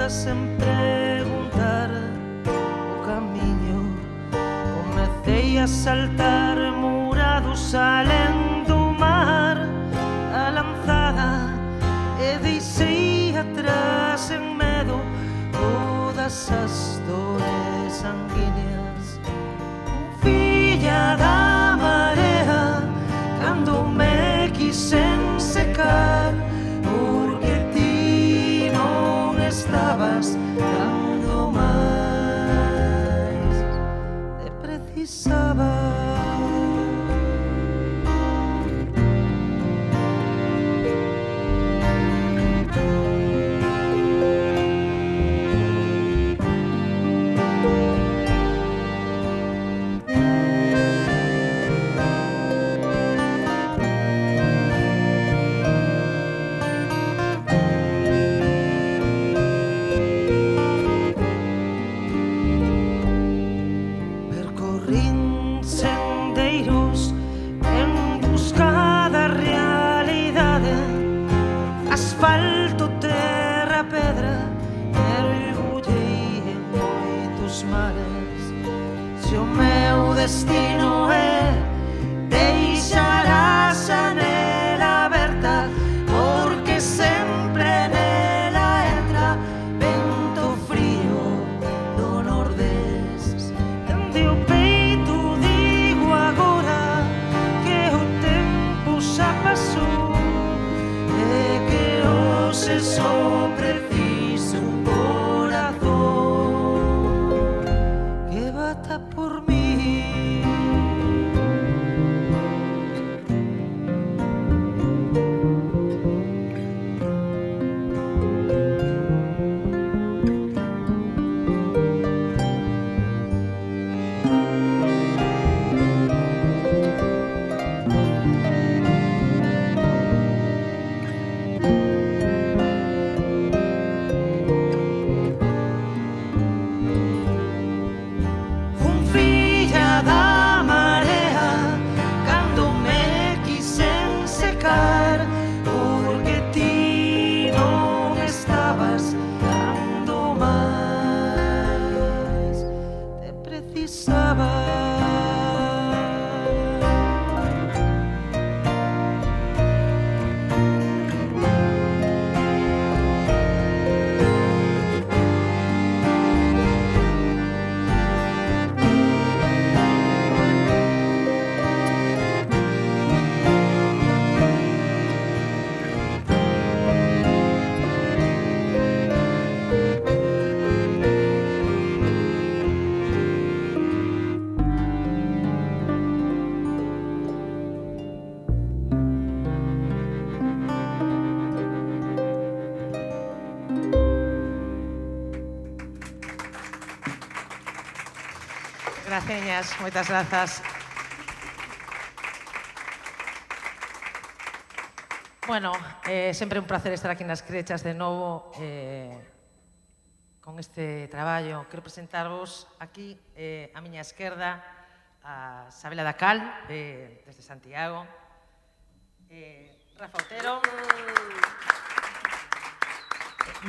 todas sen preguntar o camiño. Comecei a saltar murados alén do mar, a lanzada, e deixei atrás en medo todas as dores sanguíneas. Filla da marea, cando me quixen secar, porque ti non estabas dando máis, te precisaba. Asfalto, terra, pedra, mergullei en moitos mares. Se o meu destino é deixar a xanela aberta, porque sempre nela entra vento frío do nordés. Dende o peito digo agora que o tempo xa pasou, se só preciso un corazón que bata por mí. Porque ti non estabas dando máis, te precisaba. Graciñas, moitas grazas. Bueno, sempre un placer estar aquí nas Crechas de novo con este traballo. Quero presentarvos aquí a miña esquerda a Sabela Dacal, desde Santiago, Rafa Otero,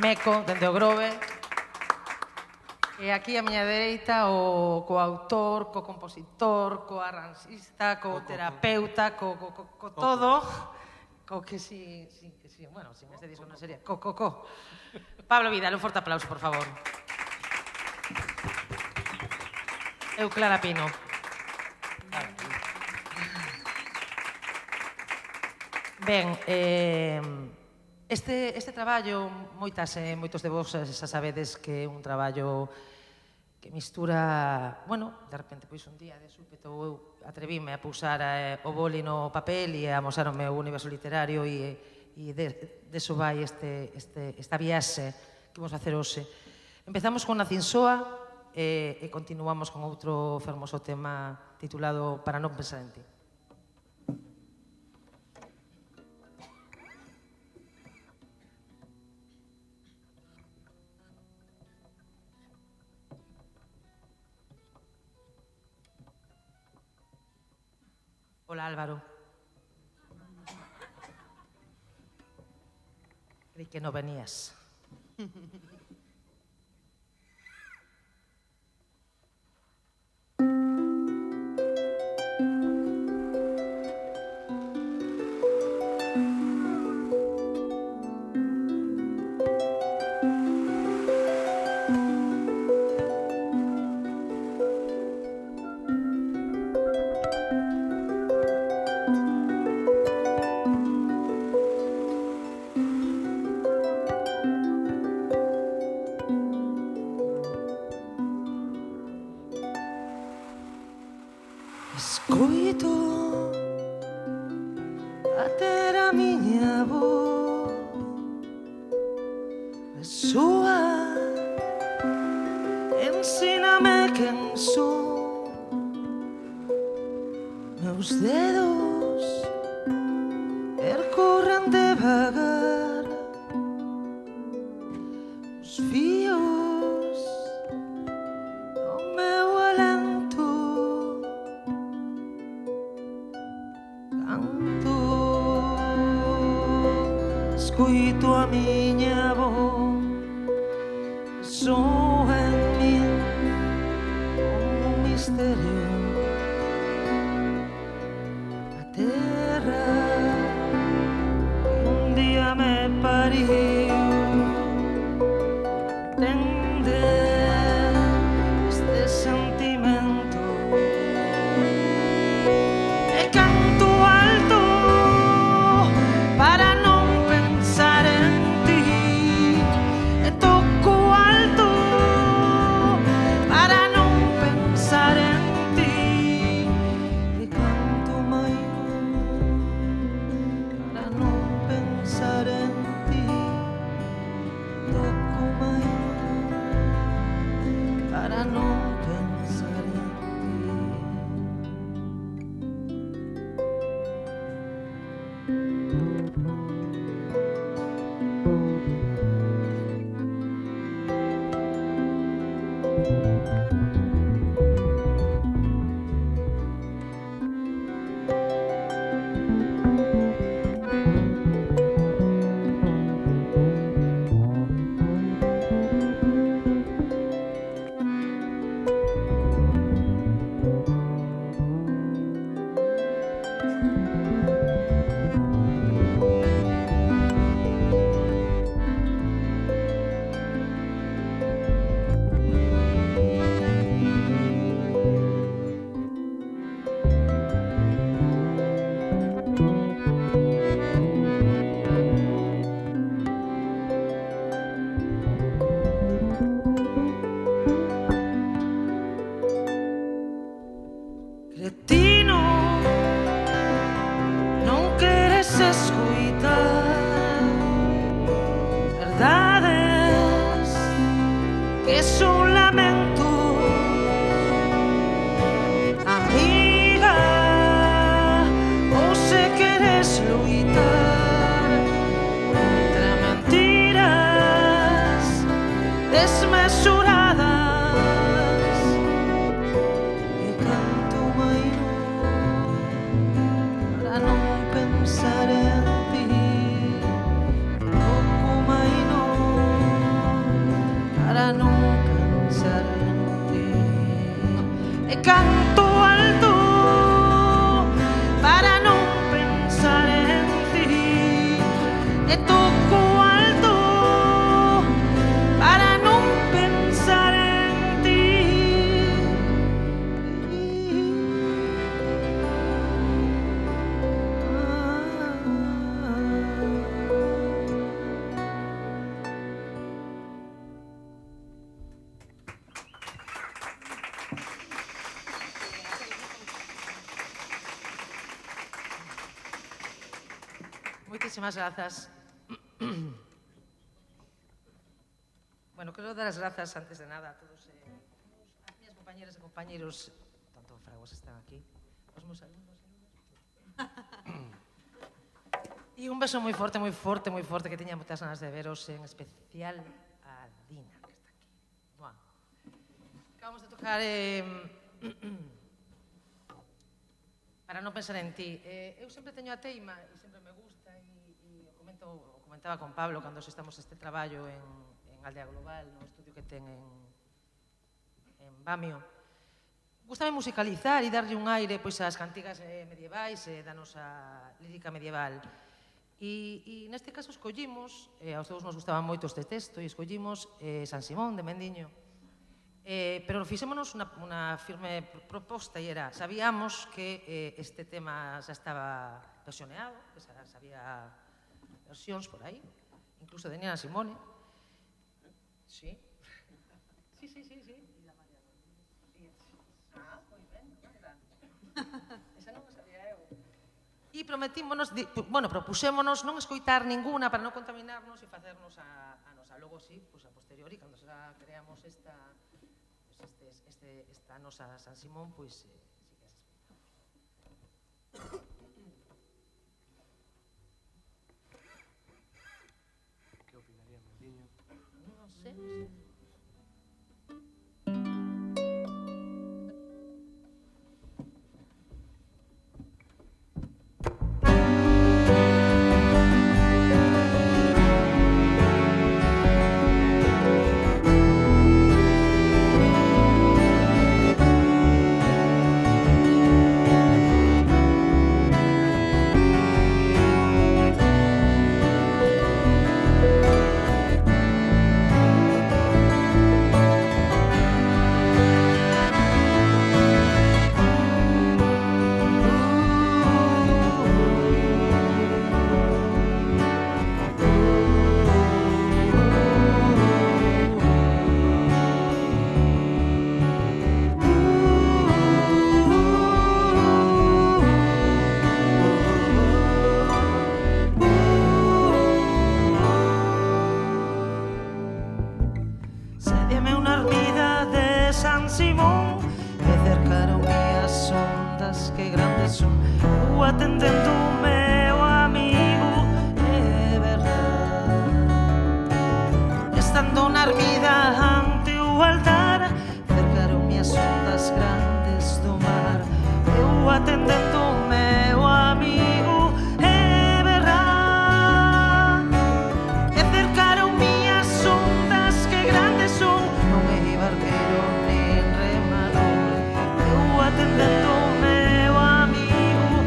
Meco, dende o Grove, e aquí a miña dereita o coautor, co-compositor, co-arranxista, co-terapeuta, co todo, co que si, bueno, sin este disco non sería, co. Pablo Vidal, un forte aplauso, por favor. Eu, Clara Pino. Ben, este traballo, moitos de vos xa sabedes que é un traballo que mistura, bueno, de repente, pois un día de súpeto eu atrevíme a pousar o boli no papel e a amosar o meu universo literario e deso vai esta viaxe que vamos facer hoxe. Empezamos con Nacinsoa e continuamos con outro fermoso tema titulado Para non pensar en ti. Hola, Álvaro. Creí que no venías. Escoito bater a miña voz, soa, ensíname quen son. Meus dedos percorren devagar os fíos do meu alento. Canto, escoito a miña voz, soa en min como un misterio. A terra que un día me pariu entende este sentimento. E canto alto para non pensar en ti, e toco alto para non pensar en ti, e canto maino para non pensar en ti, toco maino para non pensar en ti. Cretino, non queres escoitar verdades que son lamento. Amiga, ou se queres loitar contra mentiras desmesuradas. E canto maino para non pensar en ti, toco maino para non pensar en ti, e canto alto para non pensar en ti, e toco alto para non pensar en ti. Moitísimas grazas. Bueno, quero dar as grazas antes de nada a todos as miñas compañeras e compañeros, tanto fragos están aquí, os meus alumnos. E un beso moi forte, moi forte, moi forte, que teña moitas ganas de veros, en especial a Dina, que está aquí. Buah. Acabamos de tocar para non pensar en ti. Eu sempre teño a teima, e sempre me gusta, e o comentaba con Pablo cando estamos este traballo en Aldea Global, no estudio que ten en Bamio. Gústame musicalizar e darlle un aire pois ás cantigas medievais e da nosa lírica medieval. E neste caso escollimos, aos dous nos gustaban moito este texto, e escollimos San Simón de Mendiño. Pero fixémonos unha firme proposta, e era, sabíamos que este tema xa estaba versioneado, que xa había versións por aí, incluso de Nina Simone. Sí. Sí. Ah, moi ben, verdad. E prometímonos, propusémonos non escoitar ninguna para non contaminarnos e facernos a nosa. Logo, sí, a posteriori, cando xa creamos esta nosa San Simón, sí que as escoitamos. Que opinaría Meliño? Non sei. Atendendo o meu amigo, é verdade. Estando na ermida ante o altar, cercaron-me as ondas grandes do mar. Eu atendendo o meu amigo, é verdade. E cercaron-me as ondas que grandes son. Non é barqueiro nin remador. Eu atendendo o meu amigo,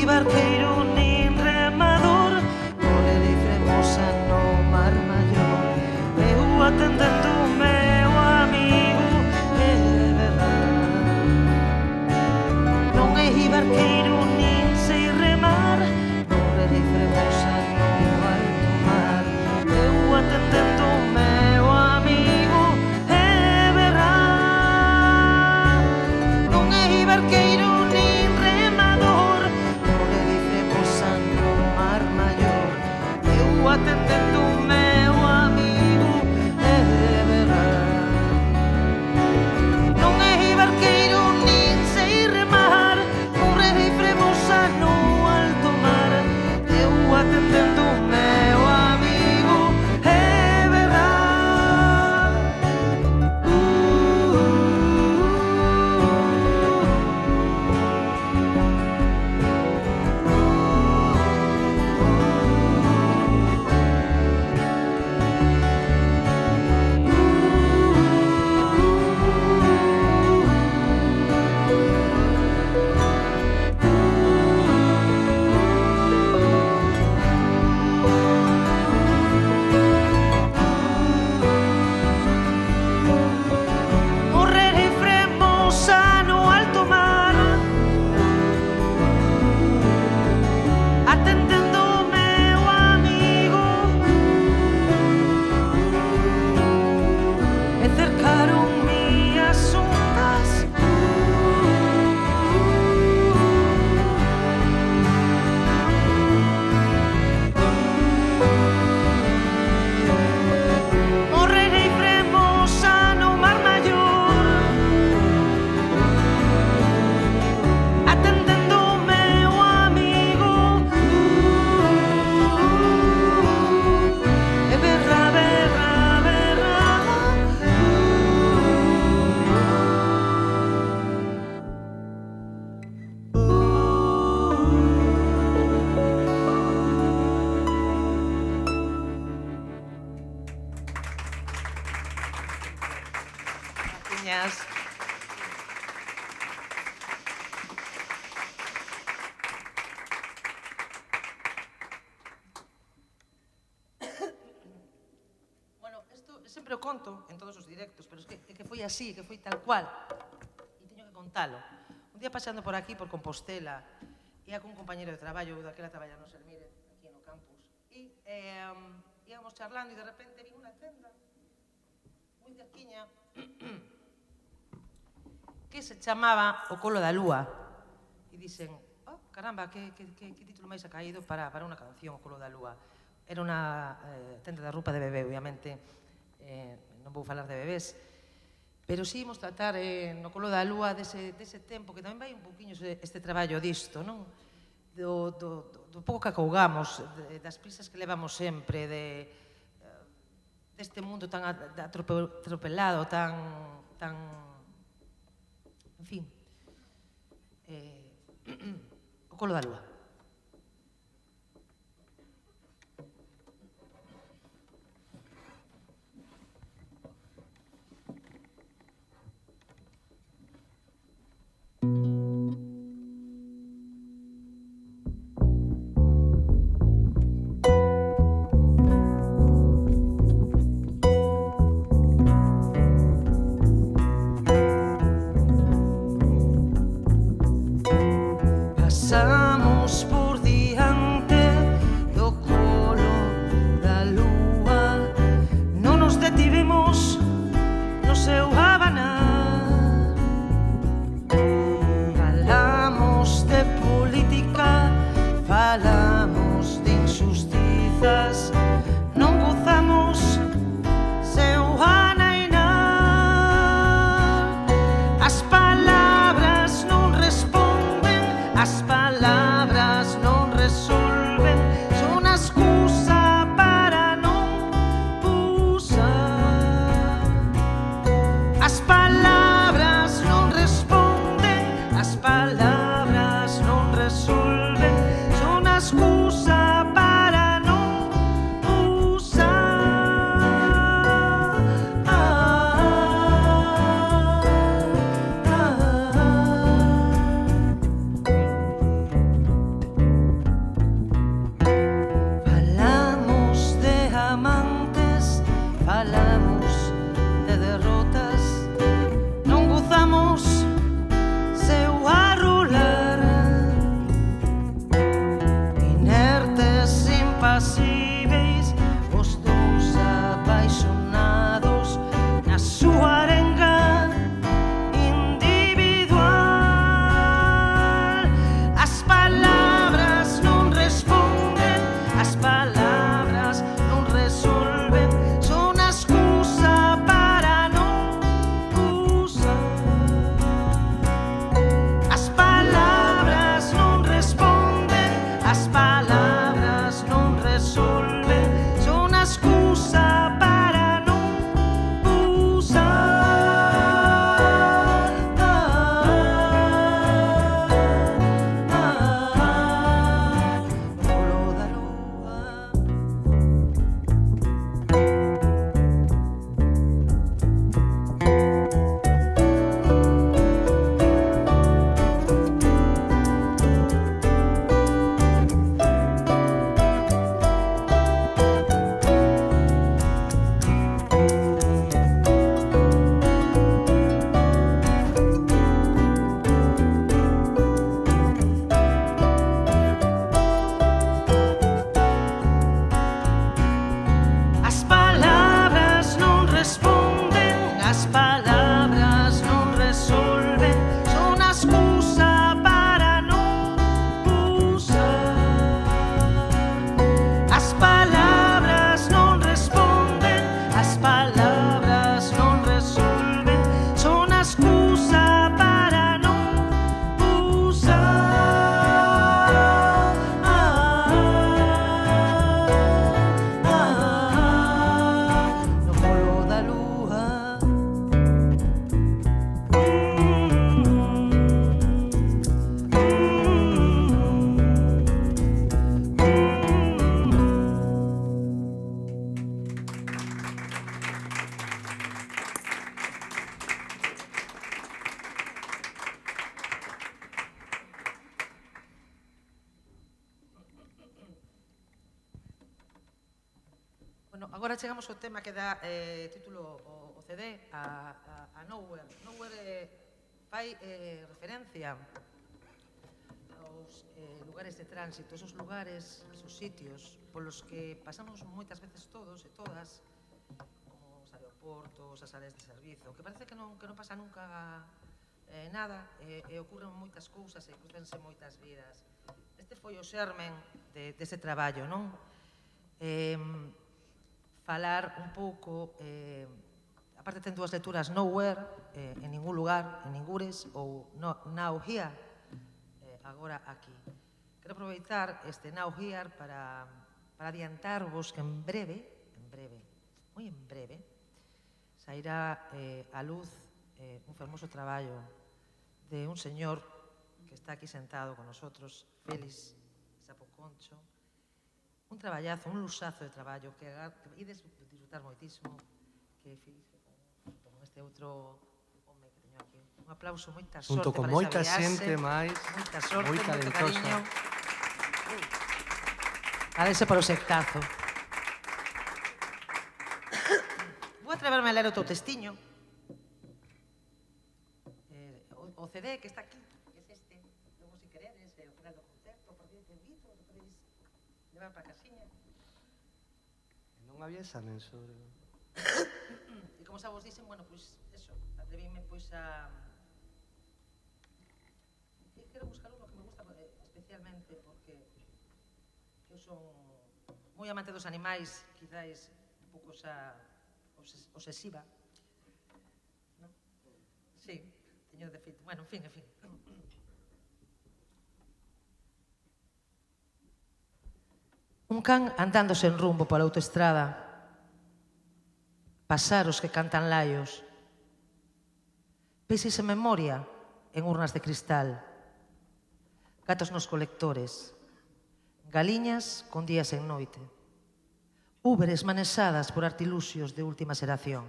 barqueiro nin remador, morrerei fremosa no mar maior. Eu atendendo o meu amigo, é verdade. Non é barqueiro nin sei remar, morrerei fremosa no alto mar. Eu atendendo o meu amigo, é verdade. Non é barqueiro nin remador, morrerei sempre o conto en todos os directos, pero é que foi así, que foi tal cual. E teño que contalo. Un día paseando por aquí, por Compostela, ia con un compañero de traballo, daquela traballa no Sermire, aquí no campus, e íamos charlando e de repente vi unha tenda moi cerquiña que se chamaba O Colo da Lúa. E dixen, oh, caramba, que título máis ha caído para unha canción, O Colo da Lúa. Era unha tenda de roupa de bebé, obviamente, non vou falar de bebés, pero sí imos tratar no Colo da Lúa dese tempo, que tamén vai un poquinho este traballo disto, non? Do pouco que acougamos, das prisas que levamos sempre, deste mundo tan atropelado, tan en fin, O Colo da Lúa. Pasamos por diante do colo da lúa, non nos detivemos no seu abanar. Falamos de política, falamos de injustizas, non gozamos seu anainar. As palabras non responden, as palabras agora chegamos ao tema que dá título o CD, a Nowhere. Nowhere fai referencia aos lugares de tránsito, esos lugares, esos sitios polos que pasamos moitas veces todos e todas, como os aeroportos, as áreas de servizo, que parece que non pasa nunca nada, e ocurren moitas cousas e cruzanse moitas vidas. Este foi o xermen dese traballo, non? Falar un pouco, aparte ten dúas lecturas, Nowhere, en ningún lugar, en ningures, ou Now Here, agora aquí. Quero aproveitar este Now Here para adiantarvos que en breve, moi en breve, sairá a luz un fermoso traballo de un señor que está aquí sentado con nosotros, Félix Sapoconcho, un traballazo, un lusazo de traballo que ides disfrutar moitísimo, que Félix con este outro home que teño aquí. Un aplauso, moita sorte Junto con para moita esa viaxe, xente máis, moita sorte, moi moito talentosa. cariño. Adese para o sectazo. Vou atreverme a ler o teu testiño. O CD que está aquí, que é este. Logo, se queredes, ao final do concerto, por día te invito, lo podedes levar para a casiña. Non había examen sobre... E como xa vos dixen, bueno, pois, eso, atrevíme, pois, a... Quero buscar uno que me gusta especialmente, porque eu son moi amante dos animais, quizáis un pouco xa obsesiva. ¿No? Sí, teño de feito. Bueno, en fin. Un can andando sen rumbo pola autoestrada, pasaros que cantan laios, peixes en memoria en urnas de cristal, gatos nos colectores, galiñas con días en noite, úberes manesadas por artiluxios de última xeración,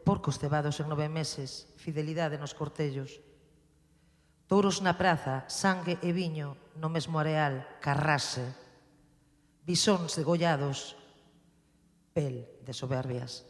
porcos cebados en 9 meses, fidelidade nos cortellos, touros na praza, sangue e viño no mesmo areal, carrase, bisóns degollados, pel de soberbias.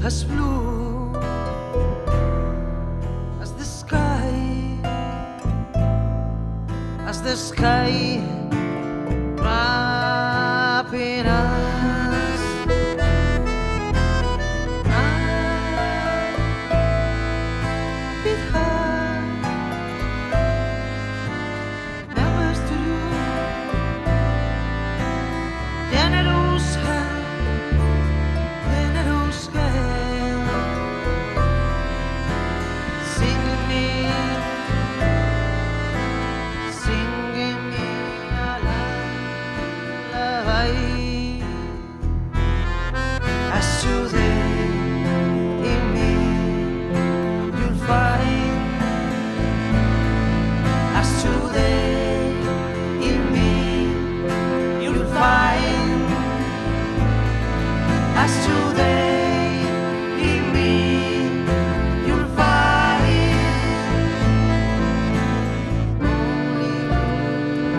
as blue as the sky, as the sky wrapping us. With her, never to you, generous hand, generous hand, singing me a lullaby. As today in me you'll find, as today in me you'll find, as today in me you'll find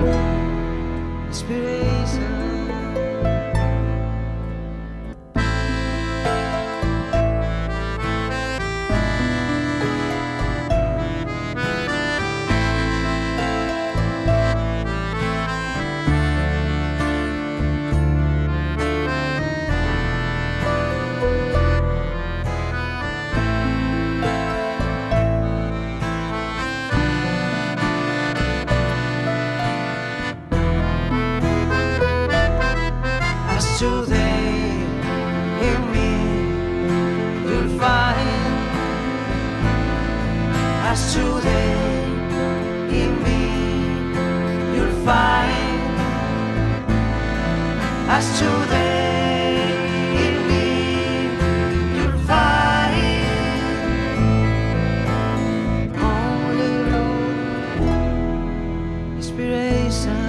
only inspiration. As today in me you'll find, as today in me you'll find, as today in me you'll find only inspiration.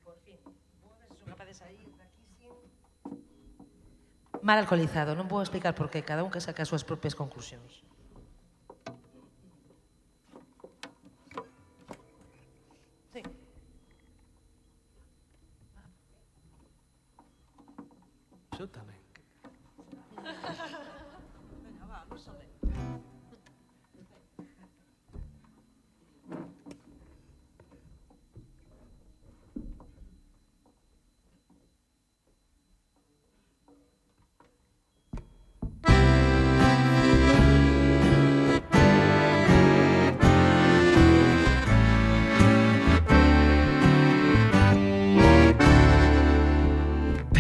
Por fin, vou ver se son capaz de sair daqui sin... Mal alcoholizado, non vou explicar por qué, cada un que saque as súas propias conclusións. Sí. Yo tamén. Venga, va, lúsame.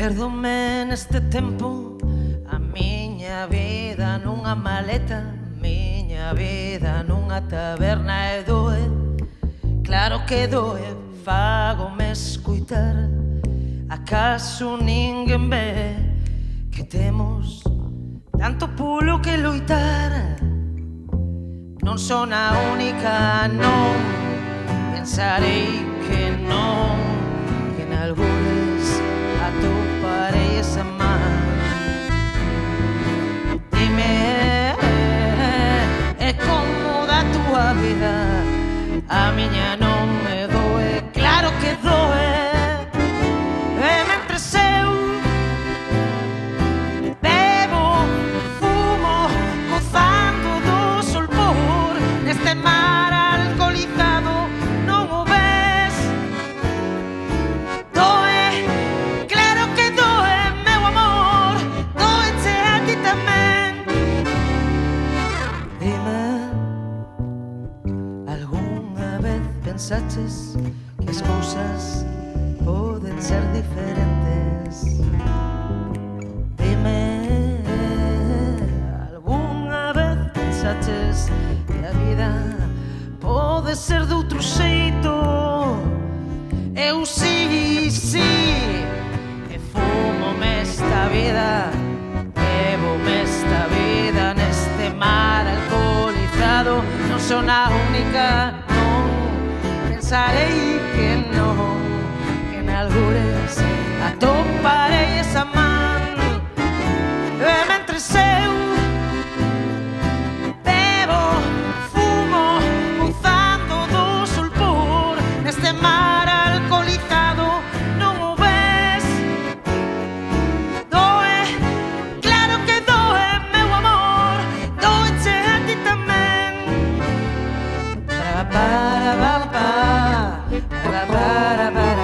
Perdónme neste tempo a miña vida nunha maleta, miña vida nunha taberna e doe, claro que doe, fágome escuitar. Acaso ninguén ve que temos tanto polo que loitar? Non son a única, non, pensarei que non, que nalgúnes atoparei esa man. Dime, é como da túa vida, a miña non me doe, claro que doe. E mentres eu bebo, fumo, gozando do solpor neste mar alcoholizado, non o ves? Doe, claro que doe, meu amor, doeche a ti tamén. Dime, algunha vez pensaches que as cousas poden ser diferentes? Dime, algunha vez pensaches que a vida pode ser de outro xeito? Eu sí, e fumo-me esta vida, bebo-me esta vida neste mar alcohol. persona única, non pensarei que non, que nalgures atoparei esa man. E mentres eu bebo, fumo, gozando do sulpor neste mar alcoholizado, non o ves? Doe, claro que doe, meu amor, doeche a ti tamén. Para, para, para, para, para,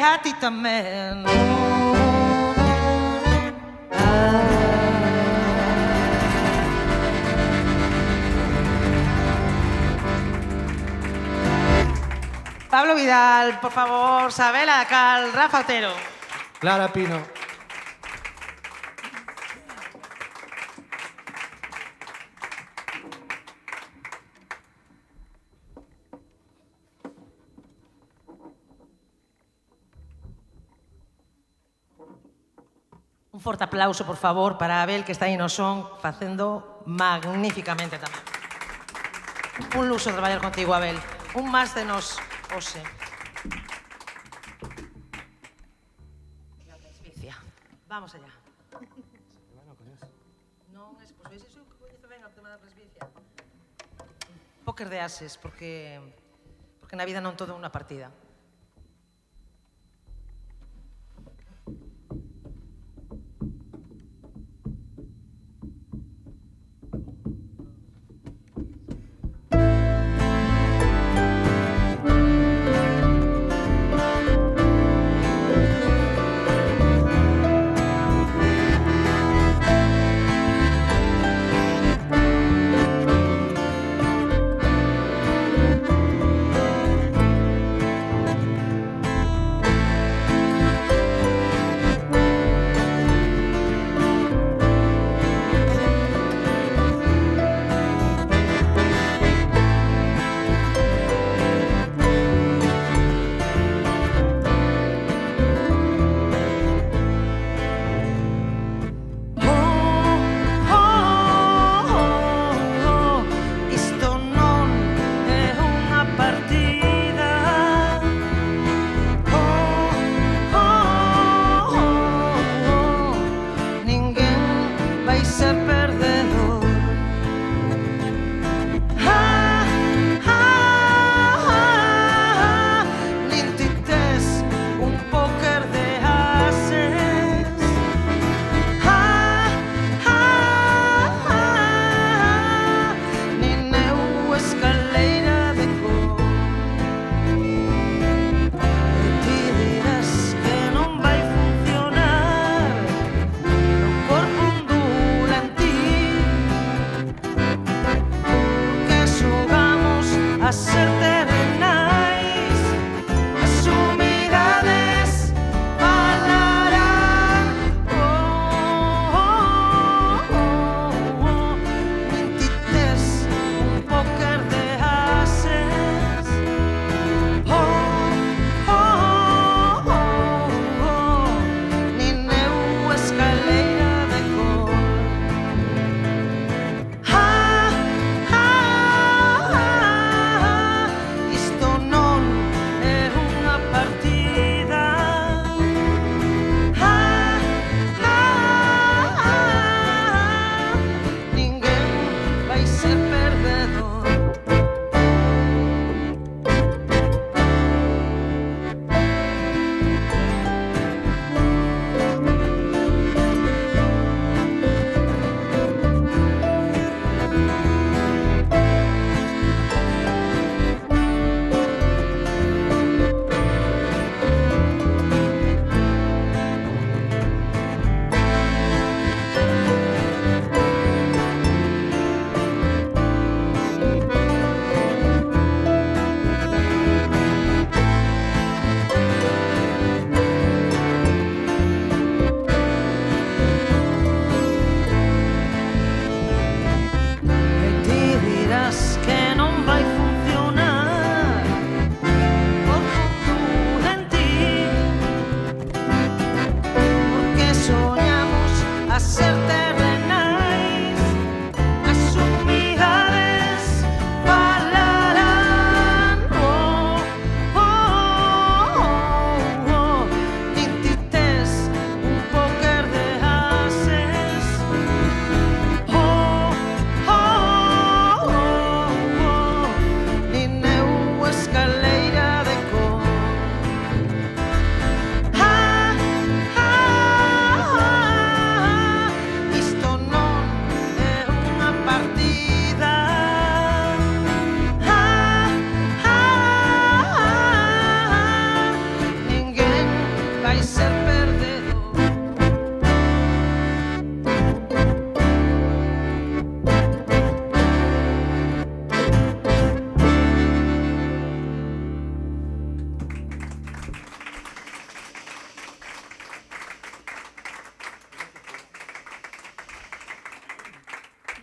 a ti tamén. Pablo Vidal, por favor, Sabela, cal Rafa Otero. Clara Pino. Un forte aplauso, por favor, para Abel, que está aí no son, facendo magníficamente tamén. Un luxo traballar contigo, Abel. Un máis de nos, hoxe. Vamos allá. Non es, pois veis iso que coñece ben o tema da presbicia. Póker de ases, porque na vida non todo é unha partida.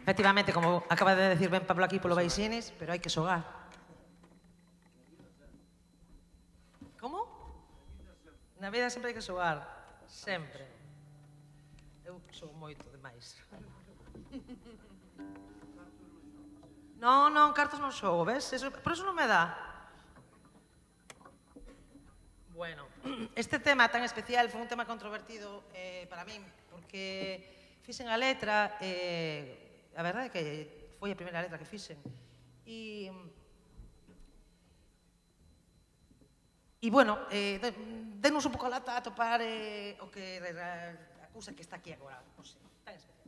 Efectivamente, como acaba de decir ben Pablo aquí polo Baixines, pero hai que xogar. Como? Na vida sempre hai que xogar. Sempre. Eu xogo moito demais. Non, cartas non xogo, ves? Por eso non me dá. Bueno, este tema tan especial foi un tema controvertido para min, porque fixen a letra, a verdade é que foi a primeira letra que fixen. E bueno, denos un pouco a lata a topar o que acusa que está aquí agora. Non sei, tan especial.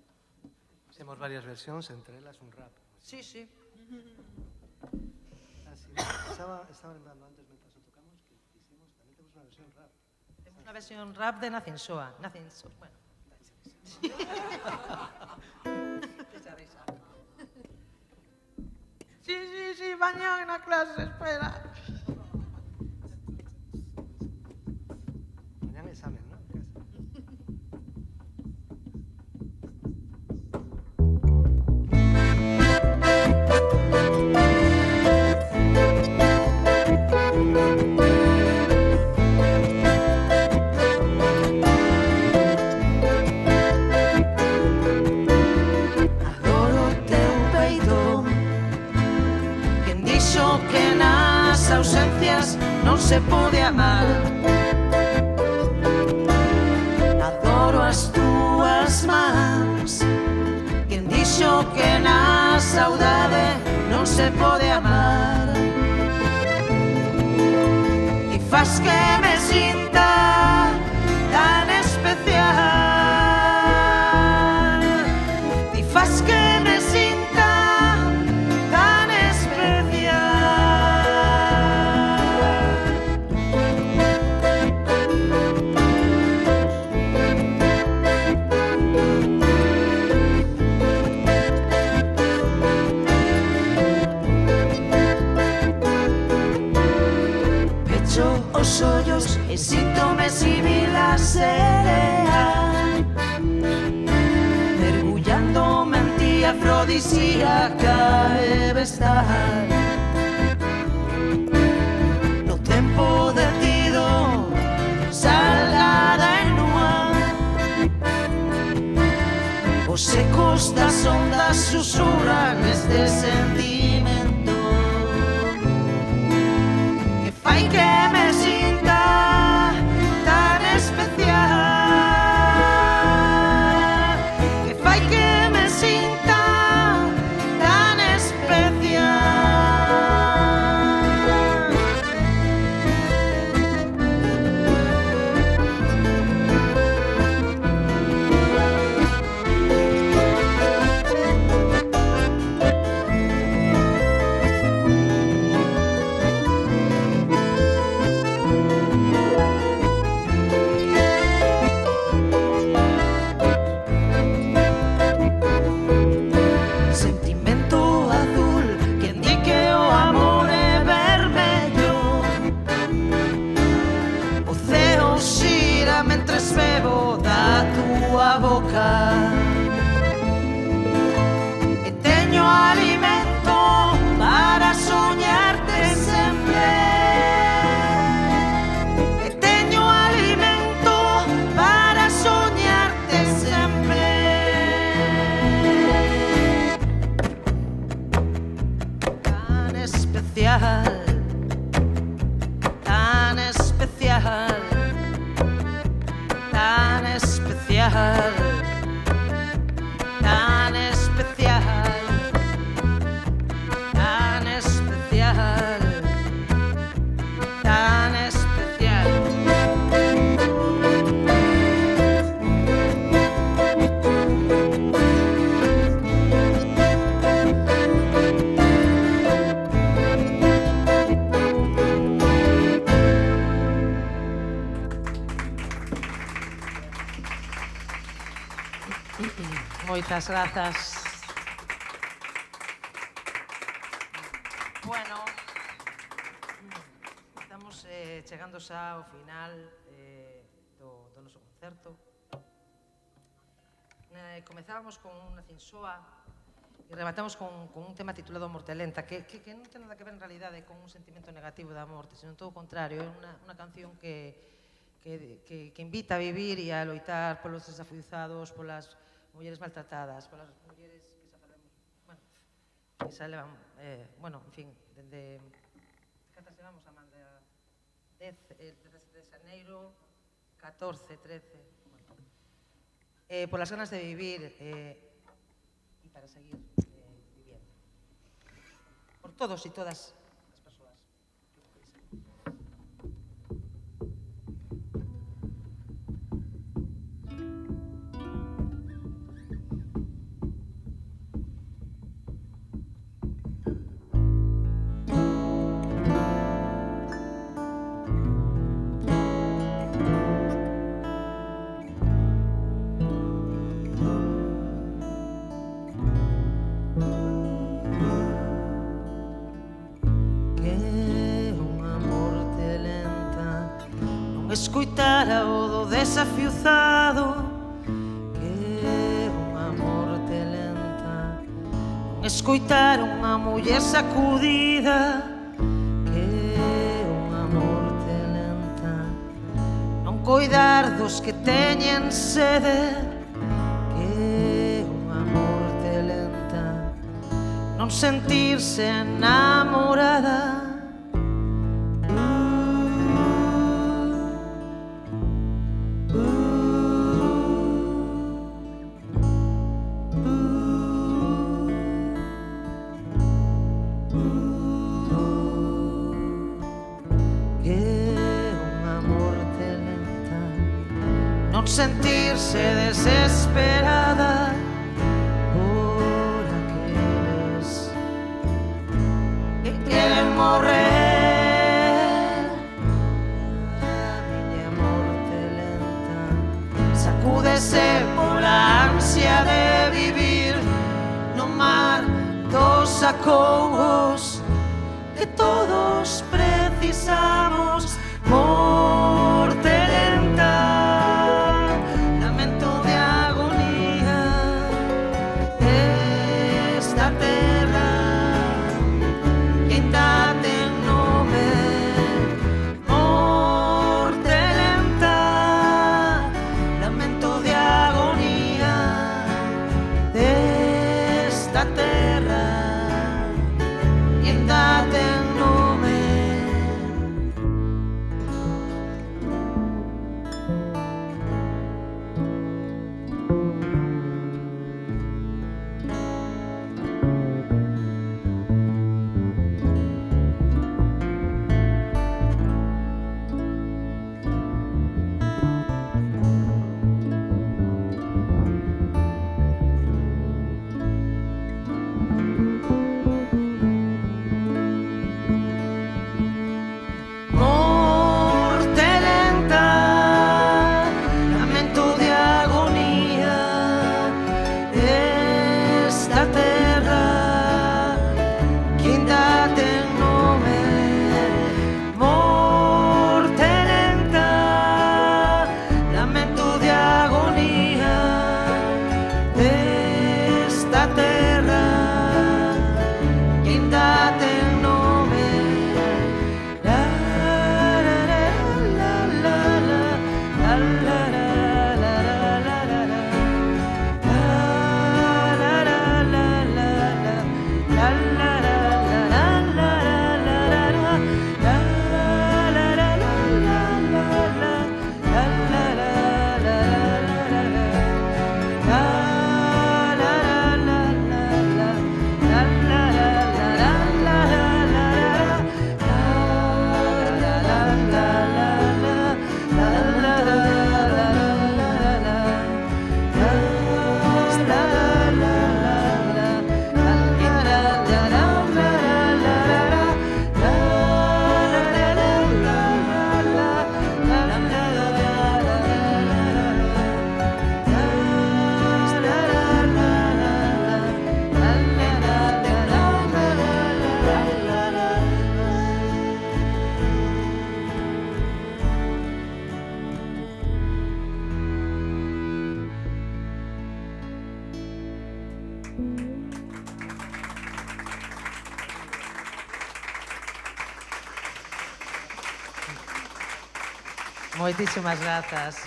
Hacemos varias versiones, entre elas un rap. Sí, sí. Estaba lembrando antes, mientras lo tocamos, que hicimos, también tenemos una versión rap. Temos unha versión rap de Nacinsoa. Nacinsoa, bueno. Risa. Sí, mañana na clase, espera. Mañana examen, ¿no? Adoro teu peito, quen dixo que nas ausencias non se pode amar. Adoro as túas mans, quen dixo que na saudade non se pode amar. E faz que me sinta tan especial, e faz que me sinta tan especial. Pecho os ollos e síntome civil a serea, mergullándome en ti afrodisíaca e bestal. No tempo detido, salgada e nua, os ecos das ondas susurran este sentimento que fai que me sinta tan especial, que fai que me sinta tan especial. Sentimento azul, quen di que o amor é vermello. O ceo xira mentres bebo da túa boca, e teño alimento para soñarte sempre, e teño alimento para soñarte sempre. Tan especial, tan especial, tan especial, tan especial, tan especial, tan especial. Moitas grazas. Bueno, estamos chegando xa ao final do noso concerto. Comezábamos con unha cinsoa E rematamos con un tema titulado Morte Lenta, que non ten nada que ver en realidade con un sentimento negativo da morte, senón todo o contrario, é unha canción que invita a vivir e a loitar polos desafiuzados, polas mulleres maltratadas, polas mulleres que xa falamos, bueno, que xa levan, bueno, en fin, dende... Cantas levamos, Amanda? 10, 17 de xaneiro, 14, 13... Bueno. Polas ganas de vivir e para seguir viviendo. Por todos e todas as persoas. Escoitara o do desafiuzado, que unha morte lenta. Non escoitara unha muller sacudida, que unha morte lenta. Non coidar dos que teñen sede, que unha morte lenta. Non sentirse enamorada, sentirse desesperada por aqueles que quieren morrer. A miña morte lenta sacúdese pola ansia de vivir no mar dos acouos que todos precisamos. Morte lenta, terra, e ainda ten nome. Moitísimas grazas.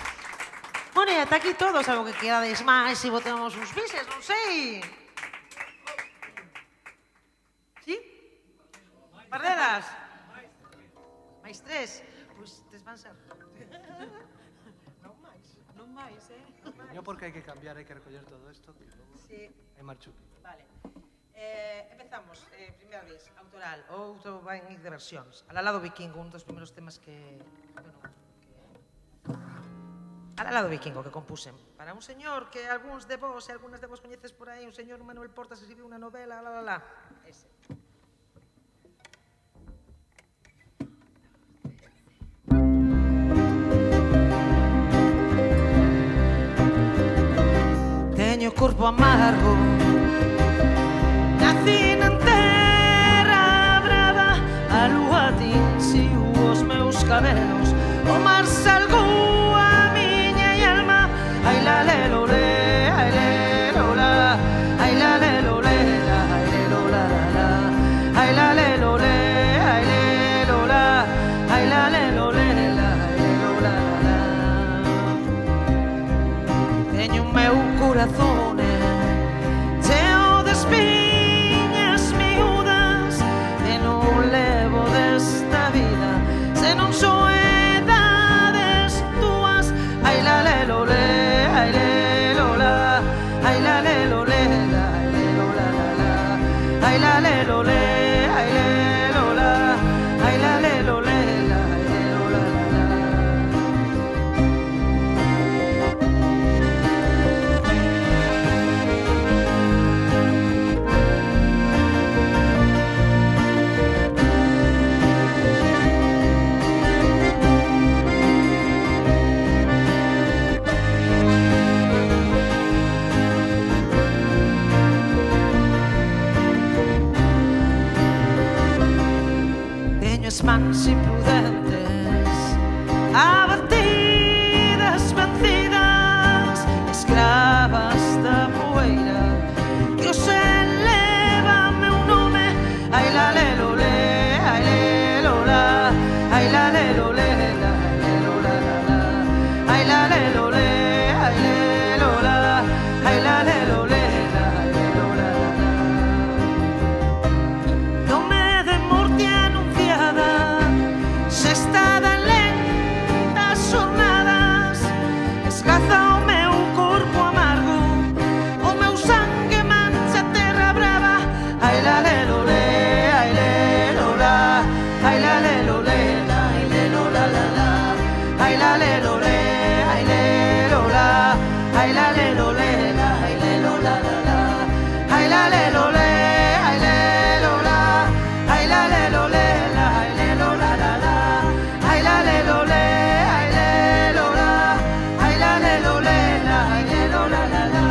Bueno, e ata aquí todos, algo que querades máis e botamos uns bises, non sei. Sí? Pardelas? Mais tres? Pois tes van ser. Non máis, No porque hai que cambiar, hai que recoller todo isto. Sí. Hai marchupi. Vale. Empezamos, primeira vez, autoral, outro vai en ir de versións. Alalado Vikingo, un dos primeiros temas que... Alalado Vikingo, que compusen para un señor que algúns de vos e algúnas de vos coñeces por aí, un señor Manuel Portas, escribiu unha novela, ese. Teño corpo amargo, nací na terra brava, a lúa tinxiu os meus cabelos, o mar salgou a miña alma. Ai la le lo le, ai le lo la, ai la le lo le, ai le lo la la la, ai la le lo le, ai le lo la, ai la le lo le, ai le lo la la la. Teño o meu corazón cheo de espiñas miúdas e non levo desta vida se non so edades túas. Ai la le lo le, ai le lo la, ai la le lo le, ai le lo la la la, ai la le lo le, ai le lo la, ai la le lo le, ai le lo la la la. Teño as mans imprudentes, abatidas, vencidas, escravas da poeira que os eleva meu nome. Ai la le lo le, ai le lo la, ai la le lo le, ai le lo la la la, ai la le lo le, ai le lo la, ai la le lo le, ai le lo la la la. Nome de morte anunciada, sextada en lentas jornadas, esgaza o meu corpo amargo, o meu sangue mancha a terra brava. Ai la le lo le, ai le lo la, ai la le lo le, ai le lo la la la, ai la le lo le, ai le lo la, ai la le lo le, ai le lo la la la, ai la le lo le, ai le lo la, ai la le lo le, ai le lo la la la, ai la le lo le, ai le lo la, ai la le lo le, ai le lo la la la.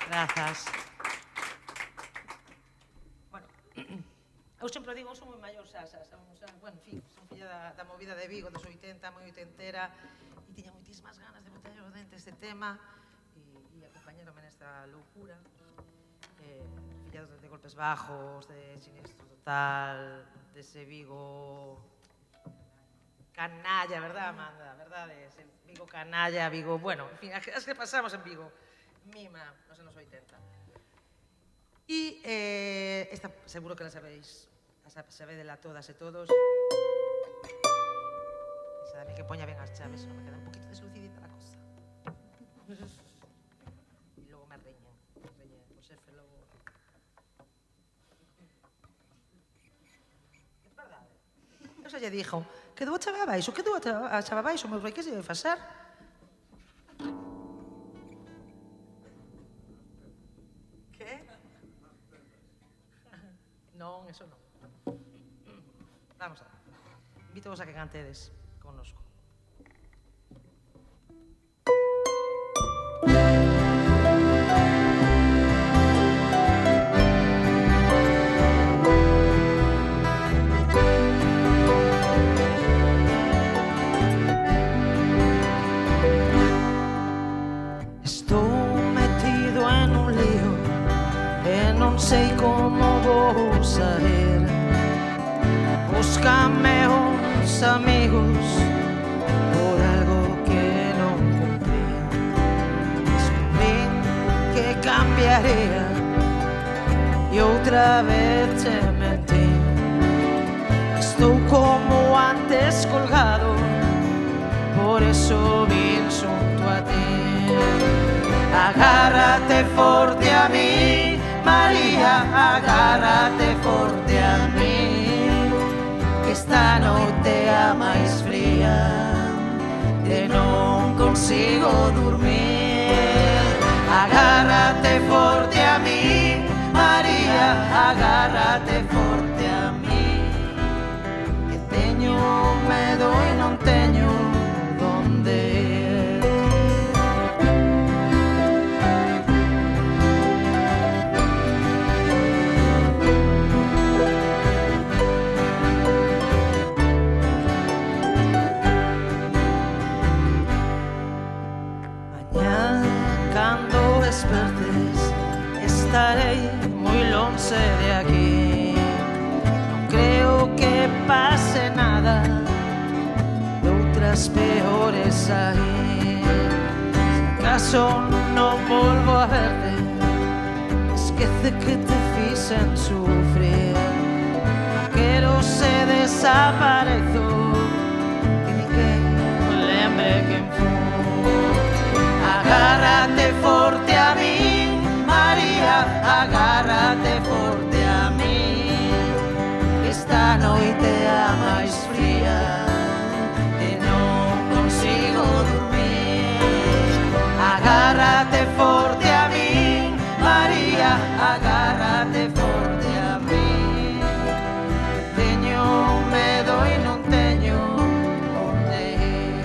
Grazas. Bueno, eu sempre digo, son moi maior xa, bueno, en fin, son filla da movida de Vigo, dos 80, moi oitentera, e tiña moitísimas ganas de botar o dente este tema, e acompañarome nesta loucura, filla de Golpes Bajos, de Sinistro Total, de ese Vigo canalla, verdad, Amanda? Verdade, ese Vigo canalla, Vigo, bueno, en fin, as que pasamos en Vigo, mima, nos anos 80. E esta seguro que la sabéis, sabedela todas e todos. Esa dame que poña ben as chaves, non me queda un poquito deslucidita la cosa. E logo me reñen, o xefe logo... É verdade. Eu xa lle dixo, quedou a chave abaixo, quedou a chave abaixo, meu rei, que se debe facer? Non, eso non. Vamos a ver. Invito-vos a que cantedes connosco. meus amigos por algo que non cumprí. Descubrín que cambiaría e outra vez te mentí. Estou como antes colgado, por eso vin xunto a ti. Agárrate forte a mí, María, agárrate forte a mí, que esta noite a máis fría e non consigo dormir. Agárrate forte a mí, María, agárrate forte a mí, que teño medo e non teño donde ir. Mañá, cando despertes, estarei moi lonxe de aquí. Non creo que pase nada, outras peores aí. Se acaso non volvo a verte, esquece que te fixen sufrir. Non quero se desaparezo, que ninguén lembre quen fui. Agárrate forte a mí, María, agárrate forte a mí, que esta noite a máis fría e non consigo dormir. Agárrate forte a mí, María, agárrate forte a mí, que teño medo e non teño onde ir.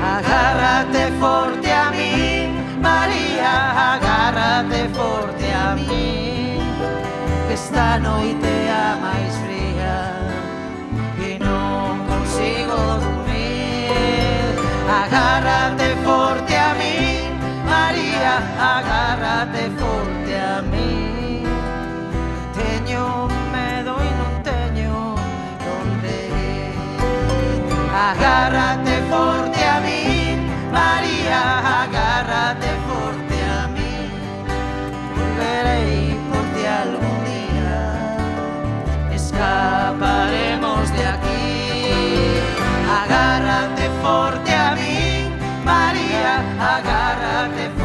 Agárrate forte a mí, María, agárrate forte a mí, que esta noite a máis fría e non consigo dormir. Agárrate forte a mí, María, agárrate forte a mí, teño medo e non teño onde ir. Agárrate forte a mí, María, agárrate forte a mí, volverei por ti algún día, escaparemos de aquí. Agárrate forte a mí, María, agárrate forte a mí.